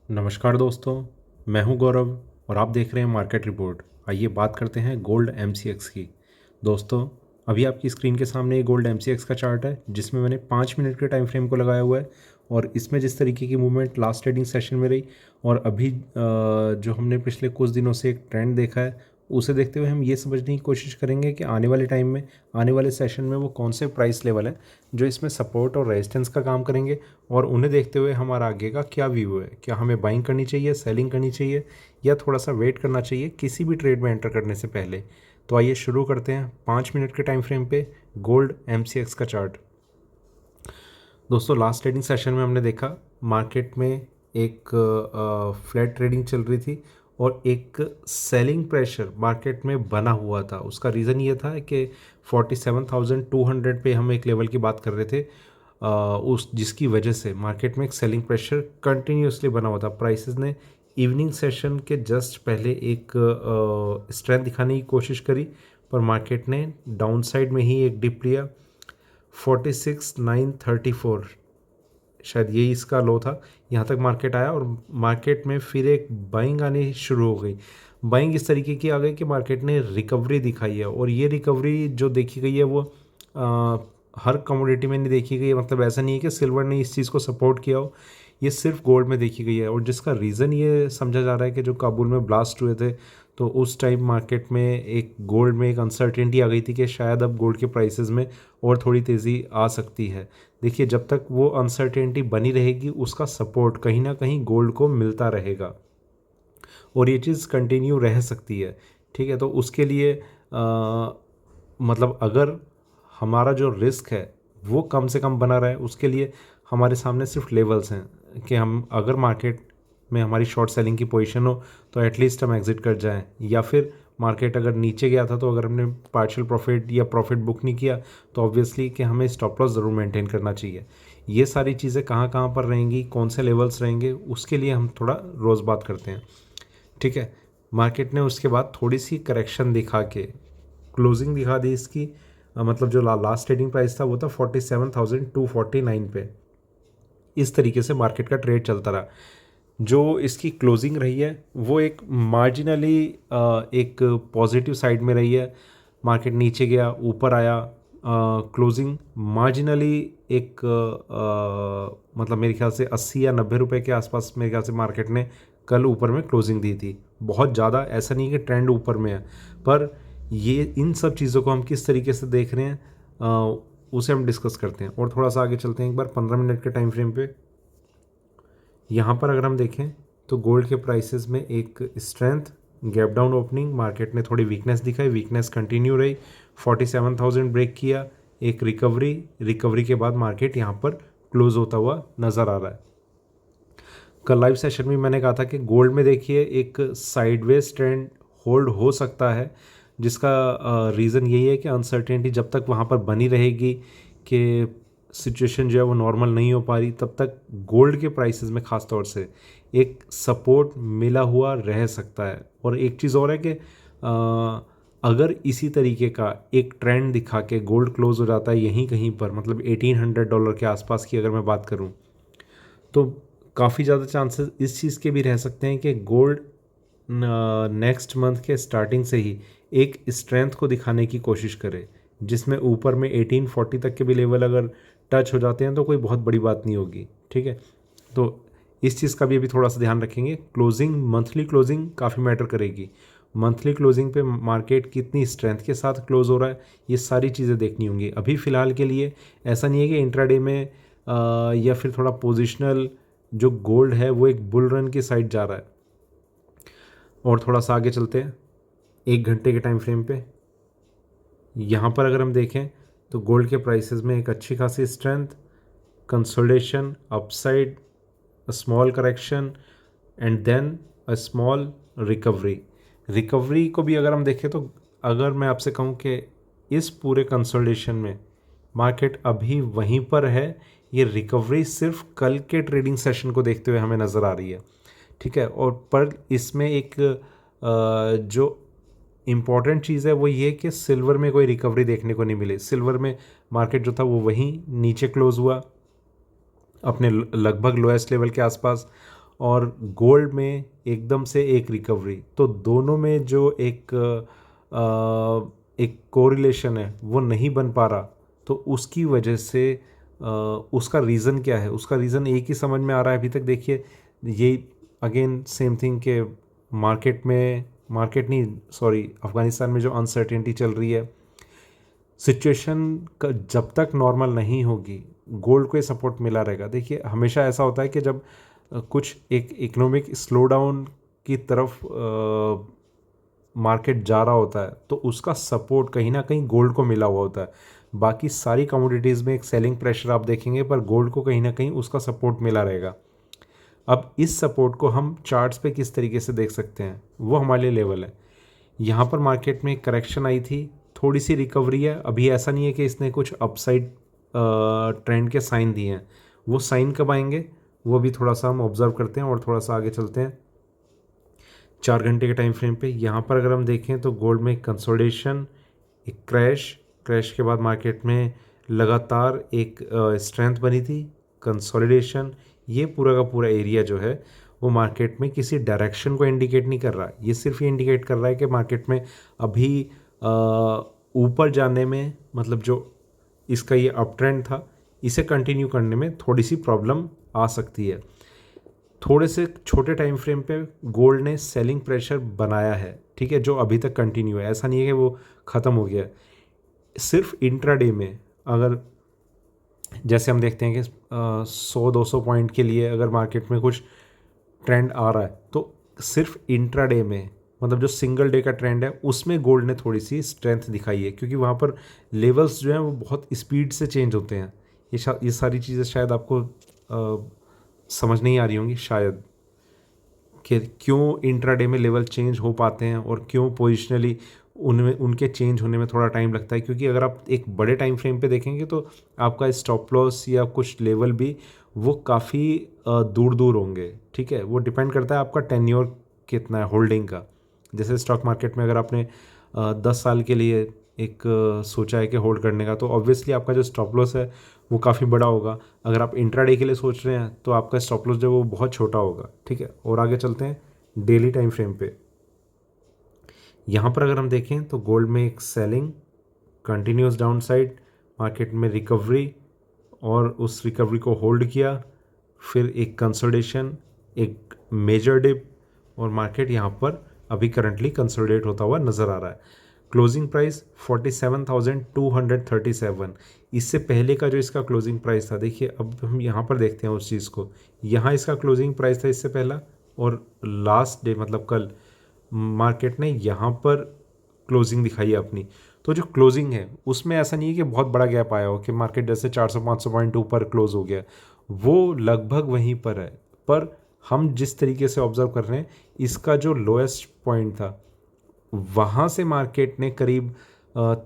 नमस्कार दोस्तों, मैं हूं गौरव और आप देख रहे हैं मार्केट रिपोर्ट। आइए बात करते हैं गोल्ड एमसीएक्स की। दोस्तों, अभी आपकी स्क्रीन के सामने ये गोल्ड एमसीएक्स का चार्ट है जिसमें मैंने 5 मिनट के टाइम फ्रेम को लगाया हुआ है और इसमें जिस तरीके की मूवमेंट लास्ट ट्रेडिंग सेशन में रही और अभी जो हमने पिछले कुछ दिनों से एक ट्रेंड देखा है उसे देखते हुए हम ये समझने की कोशिश करेंगे कि आने वाले टाइम में, आने वाले सेशन में वो कौन से प्राइस लेवल हैं जो इसमें सपोर्ट और रेजिस्टेंस का काम करेंगे और उन्हें देखते हुए हमारा आगे का क्या व्यू है। क्या हमें बाइंग करनी चाहिए, सेलिंग करनी चाहिए या थोड़ा सा वेट करना चाहिए किसी भी ट्रेड में एंटर करने से पहले। तो आइए शुरू करते हैं 5 मिनट के टाइम फ्रेम पे गोल्ड एमसीएक्स का चार्ट। दोस्तों, लास्ट ट्रेडिंग सेशन में हमने देखा मार्केट में एक फ्लैट ट्रेडिंग चल रही थी और एक सेलिंग प्रेशर मार्केट में बना हुआ था। उसका रीज़न ये था कि 47,200 पे हम एक लेवल की बात कर रहे थे, उस जिसकी वजह से मार्केट में एक सेलिंग प्रेशर कंटिन्यूसली बना हुआ था। प्राइसेस ने इवनिंग सेशन के जस्ट पहले एक स्ट्रेंथ दिखाने की कोशिश करी पर मार्केट ने डाउन साइड में ही एक डिप लिया। 46,934 शायद यही इसका लो था। यहाँ तक मार्केट आया और मार्केट में फिर एक बाइंग आनी शुरू हो गई। बाइंग इस तरीके की आ गई कि मार्केट ने रिकवरी दिखाई है और ये रिकवरी जो देखी गई है वो हर कमोडिटी में नहीं देखी गई है। मतलब ऐसा नहीं है कि सिल्वर ने इस चीज़ को सपोर्ट किया हो, ये सिर्फ गोल्ड में देखी गई है। और जिसका रीज़न ये समझा जा रहा है कि जो काबुल में ब्लास्ट हुए थे तो उस टाइम मार्केट में एक गोल्ड में एक अनसर्टेनिटी आ गई थी कि शायद अब गोल्ड के प्राइसेस में और थोड़ी तेज़ी आ सकती है। देखिए, जब तक वो अनसर्टेनिटी बनी रहेगी उसका सपोर्ट कहीं ना कहीं गोल्ड को मिलता रहेगा और ये चीज़ कंटिन्यू रह सकती है। ठीक है, तो उसके लिए मतलब अगर हमारा जो रिस्क है वो कम से कम बना रहे उसके लिए हमारे सामने सिर्फ लेवल्स हैं कि हम अगर मार्केट में हमारी शॉर्ट सेलिंग की पोजीशन हो तो एटलीस्ट हम एग्जिट कर जाएं, या फिर मार्केट अगर नीचे गया था तो अगर हमने पार्शियल प्रॉफिट या प्रॉफिट बुक नहीं किया तो ऑब्वियसली कि हमें स्टॉप लॉस ज़रूर मेंटेन करना चाहिए। ये सारी चीज़ें कहाँ कहाँ पर रहेंगी, कौन से लेवल्स रहेंगे, उसके लिए हम थोड़ा रोज़ बात करते हैं। ठीक है, मार्केट ने उसके बाद थोड़ी सी करेक्शन दिखा के क्लोजिंग दिखा दी इसकी। मतलब जो लास्ट ट्रेडिंग प्राइस था वो था 47,249 पे। इस तरीके से मार्केट का ट्रेड चलता रहा। जो इसकी क्लोजिंग रही है वो एक मार्जिनली एक पॉजिटिव साइड में रही है। मार्केट नीचे गया, ऊपर आया, क्लोजिंग मार्जिनली एक मतलब मेरे ख्याल से 80 या 90 रुपए के आसपास मेरे ख्याल से मार्केट ने कल ऊपर में क्लोजिंग दी थी। बहुत ज़्यादा ऐसा नहीं कि ट्रेंड ऊपर में है, पर ये इन सब चीज़ों को हम किस तरीके से देख रहे हैं उसे हम डिस्कस करते हैं। और थोड़ा सा आगे चलते हैं एक बार 15 मिनट के टाइम फ्रेम पे। यहाँ पर अगर हम देखें तो गोल्ड के प्राइसेस में एक strength, gap down opening, market ने थोड़ी वीकनेस दिखाई, वीकनेस कंटिन्यू रही, 47,000 ब्रेक किया, एक रिकवरी के बाद मार्केट यहाँ पर क्लोज होता हुआ नज़र आ रहा है। कल लाइव सेशन में मैंने कहा था कि गोल्ड में देखिए एक साइडवेज ट्रेंड होल्ड हो सकता है, जिसका रीज़न यही है कि अनसर्टेनिटी जब तक वहाँ पर बनी रहेगी कि सिचुएशन जो है वो नॉर्मल नहीं हो पा रही, तब तक गोल्ड के प्राइसेस में ख़ास तौर से एक सपोर्ट मिला हुआ रह सकता है। और एक चीज़ और है कि अगर इसी तरीके का एक ट्रेंड दिखा के गोल्ड क्लोज हो जाता है यहीं कहीं पर, मतलब $1,800 के आसपास की अगर मैं बात करूं, तो काफ़ी ज़्यादा चांसेस इस चीज़ के भी रह सकते हैं कि गोल्ड नेक्स्ट मंथ के स्टार्टिंग से ही एक स्ट्रेंथ को दिखाने की कोशिश करे, जिसमें ऊपर में 1840 तक के भी लेवल अगर टच हो जाते हैं तो कोई बहुत बड़ी बात नहीं होगी। ठीक है, तो इस चीज़ का भी अभी थोड़ा सा ध्यान रखेंगे। क्लोजिंग, मंथली क्लोजिंग काफ़ी मैटर करेगी। मंथली क्लोजिंग पे मार्केट कितनी स्ट्रेंथ के साथ क्लोज हो रहा है, ये सारी चीज़ें देखनी होंगी। अभी फ़िलहाल के लिए ऐसा नहीं है कि इंट्राडे में या फिर थोड़ा पोजिशनल जो गोल्ड है वो एक बुल रन की साइड जा रहा है। और थोड़ा सा आगे चलते हैं 1 घंटे के टाइम फ्रेम पे। यहाँ पर अगर हम देखें तो गोल्ड के प्राइसेस में एक अच्छी खासी strength, consolidation, upside, a small correction and then a small recovery को भी अगर हम देखें तो अगर मैं आपसे कहूँ कि इस पूरे कंसोलिडेशन में मार्केट अभी वहीं पर है, ये रिकवरी सिर्फ कल के ट्रेडिंग सेशन को देखते हुए हमें नज़र आ रही है। ठीक है, और पर इसमें एक जो इम्पॉर्टेंट चीज़ है वो ये कि सिल्वर में कोई रिकवरी देखने को नहीं मिली। सिल्वर में मार्केट जो था वो वहीं नीचे क्लोज हुआ अपने लगभग लोएस्ट लेवल के आसपास, और गोल्ड में एकदम से एक रिकवरी, तो दोनों में जो एक कोरिलेशन है वो नहीं बन पा रहा। तो उसकी वजह से उसका रीज़न क्या है, उसका रीज़न एक ही समझ में आ रहा है अभी तक। देखिए ये अगेन सेम थिंग के मार्केट नहीं, सॉरी, अफ़गानिस्तान में जो अनसर्टेनिटी चल रही है, सिचुएशन का जब तक नॉर्मल नहीं होगी गोल्ड को ये सपोर्ट मिला रहेगा। देखिए हमेशा ऐसा होता है कि जब कुछ एक इकोनॉमिक स्लो डाउन की तरफ मार्केट जा रहा होता है तो उसका सपोर्ट कहीं ना कहीं गोल्ड को मिला हुआ होता है। बाकी सारी कमोडिटीज़ में एक सेलिंग प्रेशर आप देखेंगे, पर गोल्ड को कहीं ना कहीं उसका सपोर्ट मिला रहेगा। अब इस सपोर्ट को हम चार्ट्स पे किस तरीके से देख सकते हैं, वो हमारे लिए लेवल है। यहाँ पर मार्केट में करेक्शन आई थी, थोड़ी सी रिकवरी है। अभी ऐसा नहीं है कि इसने कुछ अपसाइड ट्रेंड के साइन दिए हैं। वो साइन कब आएंगे वो भी थोड़ा सा हम ऑब्जर्व करते हैं और थोड़ा सा आगे चलते हैं 4 घंटे के टाइम फ्रेम पे। यहाँ पर अगर हम देखें तो गोल्ड में कंसोलिडेशन, एक क्रैश के बाद मार्केट में लगातार एक स्ट्रेंथ बनी थी, कंसोलिडेशन। ये पूरा का पूरा एरिया जो है वो मार्केट में किसी डायरेक्शन को इंडिकेट नहीं कर रहा, ये सिर्फ ये इंडिकेट कर रहा है कि मार्केट में अभी ऊपर जाने में, मतलब जो इसका ये अप ट्रेंड था इसे कंटिन्यू करने में थोड़ी सी प्रॉब्लम आ सकती है। थोड़े से छोटे टाइम फ्रेम पे गोल्ड ने सेलिंग प्रेशर बनाया है, ठीक है, जो अभी तक कंटिन्यू है, ऐसा नहीं है कि वो ख़त्म हो गया। सिर्फ इंट्राडे में अगर जैसे हम देखते हैं कि 100-200 पॉइंट के लिए अगर मार्केट में कुछ ट्रेंड आ रहा है तो सिर्फ इंट्राडे में, मतलब जो सिंगल डे का ट्रेंड है उसमें गोल्ड ने थोड़ी सी स्ट्रेंथ दिखाई है, क्योंकि वहाँ पर लेवल्स जो हैं वो बहुत स्पीड से चेंज होते हैं। ये सारी चीज़ें शायद आपको समझ नहीं आ रही होंगी शायद, कि क्यों इंट्राडे में लेवल चेंज हो पाते हैं और क्यों पोजिशनली उनमें उनके चेंज होने में थोड़ा टाइम लगता है। क्योंकि अगर आप एक बड़े टाइम फ्रेम पे देखेंगे तो आपका स्टॉप लॉस या कुछ लेवल भी वो काफ़ी दूर दूर होंगे, ठीक है। वो डिपेंड करता है आपका टेन्योर कितना है होल्डिंग का। जैसे स्टॉक मार्केट में अगर आपने 10 साल के लिए एक सोचा है कि होल्ड करने का, तो ऑब्वियसली आपका जो स्टॉप लॉस है वो काफ़ी बड़ा होगा। अगर आप इंट्राडे के लिए सोच रहे हैं तो आपका स्टॉप लॉस जो है वो बहुत छोटा होगा, ठीक है। और आगे चलते हैं डेली टाइम फ्रेम पे। यहाँ पर अगर हम देखें तो गोल्ड में एक selling, continuous down side, market में रिकवरी और उस रिकवरी को होल्ड किया, फिर एक कंसोलिडेशन, एक मेजर डिप, और मार्केट यहाँ पर अभी करंटली कंसोलिडेट होता हुआ नज़र आ रहा है। Closing price 47,237। इससे पहले का जो इसका क्लोजिंग प्राइस था, देखिए अब हम यहाँ पर देखते हैं उस चीज़ को। यहाँ इसका क्लोजिंग प्राइस था इससे पहला, और लास्ट डे मतलब कल मार्केट ने यहाँ पर क्लोजिंग दिखाई है अपनी। तो जो क्लोजिंग है उसमें ऐसा नहीं है कि बहुत बड़ा गैप आया हो कि मार्केट जैसे 400-500 पॉइंट ऊपर क्लोज हो गया, वो लगभग वहीं पर है। पर हम जिस तरीके से ऑब्जर्व कर रहे हैं, इसका जो लोएस्ट पॉइंट था वहाँ से मार्केट ने करीब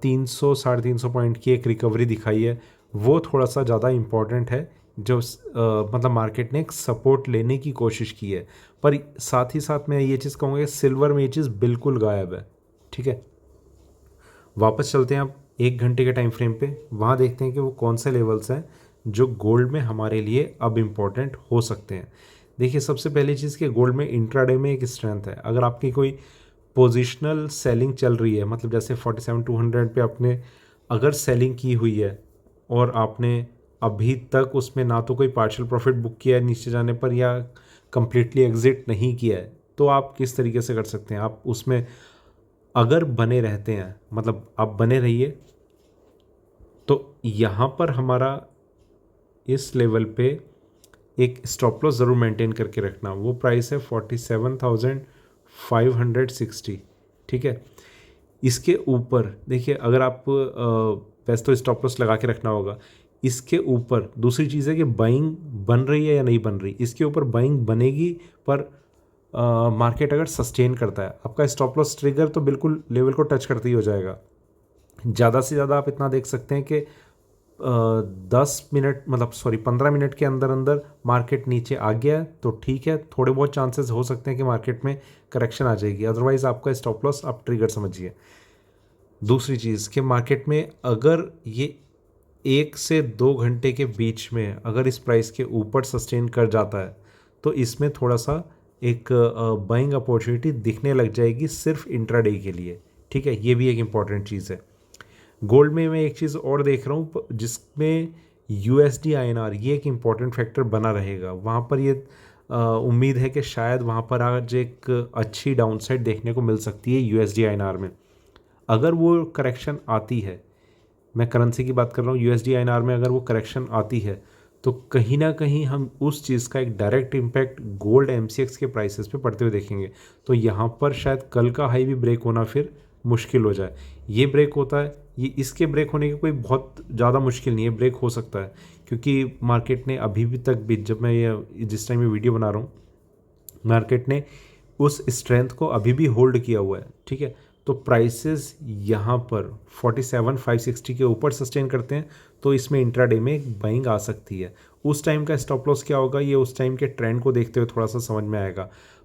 300-350 पॉइंट की एक रिकवरी दिखाई है। वो थोड़ा सा ज़्यादा इम्पॉर्टेंट है, जो मतलब मार्केट ने एक सपोर्ट लेने की कोशिश की है। पर साथ ही साथ मैं ये चीज़ कहूँगा कि सिल्वर में ये चीज़ बिल्कुल गायब है, ठीक है। वापस चलते हैं अब 1 घंटे के टाइम फ्रेम पे, वहाँ देखते हैं कि वो कौन से लेवल्स हैं जो गोल्ड में हमारे लिए अब इम्पॉर्टेंट हो सकते हैं। देखिए सबसे पहली चीज़ कि गोल्ड में इंट्राडे में एक स्ट्रेंथ है। अगर आपकी कोई पोजिशनल सेलिंग चल रही है, मतलब जैसे 47,200 पे आपने अगर सेलिंग की हुई है और आपने अभी तक उसमें ना तो कोई पार्शियल प्रॉफिट बुक किया है नीचे जाने पर, या कम्प्लीटली एग्जिट नहीं किया है, तो आप किस तरीके से कर सकते हैं, आप उसमें अगर बने रहते हैं, मतलब आप बने रहिए। तो यहाँ पर हमारा इस लेवल पे एक स्टॉप लॉस ज़रूर मेंटेन करके रखना। वो प्राइस है 47,560, ठीक है। इसके ऊपर देखिए अगर आप वैसे तो स्टॉप लॉस लगा के रखना होगा। इसके ऊपर दूसरी चीज़ है कि बाइंग बन रही है या नहीं बन रही। इसके ऊपर बाइंग बनेगी, पर मार्केट अगर सस्टेन करता है, आपका स्टॉप लॉस ट्रिगर तो बिल्कुल लेवल को टच करते ही हो जाएगा। ज़्यादा से ज़्यादा आप इतना देख सकते हैं कि 15 मिनट के अंदर अंदर मार्केट नीचे आ गया तो ठीक है, थोड़े बहुत चांसेस हो सकते हैं कि मार्केट में करेक्शन आ जाएगी, अदरवाइज आपका स्टॉप लॉस आप ट्रिगर समझिए। दूसरी चीज़ कि मार्केट में अगर ये 1 से 2 घंटे के बीच में अगर इस प्राइस के ऊपर सस्टेन कर जाता है तो इसमें थोड़ा सा एक बाइंग अपॉर्चुनिटी दिखने लग जाएगी सिर्फ इंट्राडे के लिए, ठीक है। ये भी एक इम्पॉर्टेंट चीज़ है। गोल्ड में मैं एक चीज़ और देख रहा हूँ जिसमें USD INR ये एक इम्पॉर्टेंट फैक्टर बना रहेगा। वहाँ पर ये उम्मीद है कि शायद वहाँ पर आज एक अच्छी डाउनसाइड देखने को मिल सकती है USD INR में। अगर वो करेक्शन आती है, मैं करेंसी की बात कर रहा हूँ, USD INR में अगर वो करेक्शन आती है तो कहीं ना कहीं हम उस चीज़ का एक डायरेक्ट इम्पैक्ट गोल्ड MCX के प्राइसेस पे पड़ते हुए देखेंगे। तो यहाँ पर शायद कल का हाई भी ब्रेक होना फिर मुश्किल हो जाए। ये ब्रेक होता है, ये इसके ब्रेक होने की कोई बहुत ज़्यादा मुश्किल नहीं है, ब्रेक हो सकता है, क्योंकि मार्केट ने अभी भी तक भी, जब मैं ये जिस टाइम ये वीडियो बना रहा हूँ, मार्केट ने उस स्ट्रेंथ को अभी भी होल्ड किया हुआ है, ठीक है। तो प्राइसेस यहाँ पर 47,560 के ऊपर सस्टेन करते हैं तो इसमें इंट्राडे में एक बाइंग आ सकती है। उस टाइम का स्टॉप लॉस क्या होगा ये उस टाइम के ट्रेंड को देखते हुए थोड़ा सा समझ में आएगा।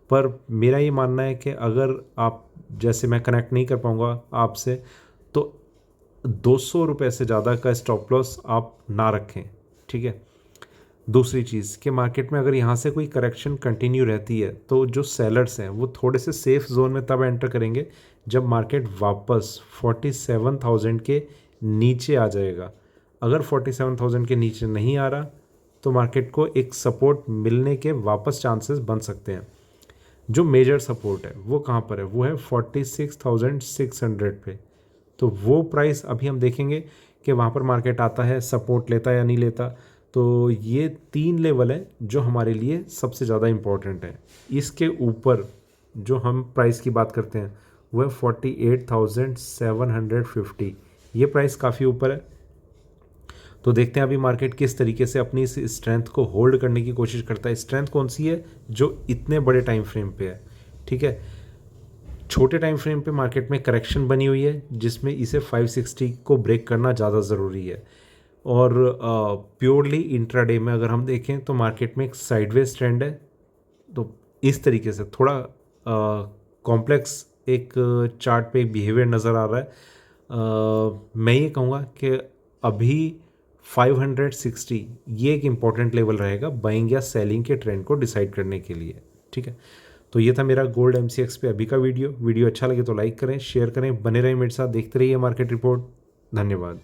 पर मेरा ये मानना है कि अगर आप, जैसे मैं कनेक्ट नहीं कर पाऊँगा आपसे, तो 200 रुपये से ज़्यादा का स्टॉप लॉस आप ना रखें, ठीक है। दूसरी चीज़ कि मार्केट में अगर यहाँ से कोई करेक्शन कंटिन्यू रहती है तो जो सेलर्स हैं वो थोड़े से सेफ जोन में तब एंटर करेंगे जब मार्केट वापस 47,000 के नीचे आ जाएगा। अगर 47,000 के नीचे नहीं आ रहा तो मार्केट को एक सपोर्ट मिलने के वापस चांसेस बन सकते हैं। जो मेजर सपोर्ट है वो कहाँ पर है, वो है 46,600 पे। तो वो प्राइस अभी हम देखेंगे कि वहाँ पर मार्केट आता है, सपोर्ट लेता है या नहीं लेता। तो ये 3 लेवल है जो हमारे लिए सबसे ज़्यादा इम्पोर्टेंट है। इसके ऊपर जो हम प्राइस की बात करते हैं वो है 48,750। ये प्राइस काफ़ी ऊपर है। तो देखते हैं अभी मार्केट किस तरीके से अपनी इस स्ट्रेंथ को होल्ड करने की कोशिश करता है। स्ट्रेंथ कौन सी है जो इतने बड़े टाइम फ्रेम पे है, ठीक है। छोटे टाइम फ्रेम पे मार्केट में करेक्शन बनी हुई है जिसमें इसे 560 को ब्रेक करना ज़्यादा ज़रूरी है। और प्योरली इंट्राडे में अगर हम देखें तो मार्केट में एक साइडवेज ट्रेंड है। तो इस तरीके से थोड़ा कॉम्प्लेक्स एक चार्ट पे एक बिहेवियर नज़र आ रहा है। मैं ये कहूँगा कि अभी 560 ये एक इम्पॉर्टेंट लेवल रहेगा बाइंग या सेलिंग के ट्रेंड को डिसाइड करने के लिए, ठीक है। तो ये था मेरा गोल्ड MCX पे अभी का वीडियो अच्छा लगे तो लाइक करें, शेयर करें, बने रहें मेरे साथ, देखते रहिए मार्केट रिपोर्ट। धन्यवाद।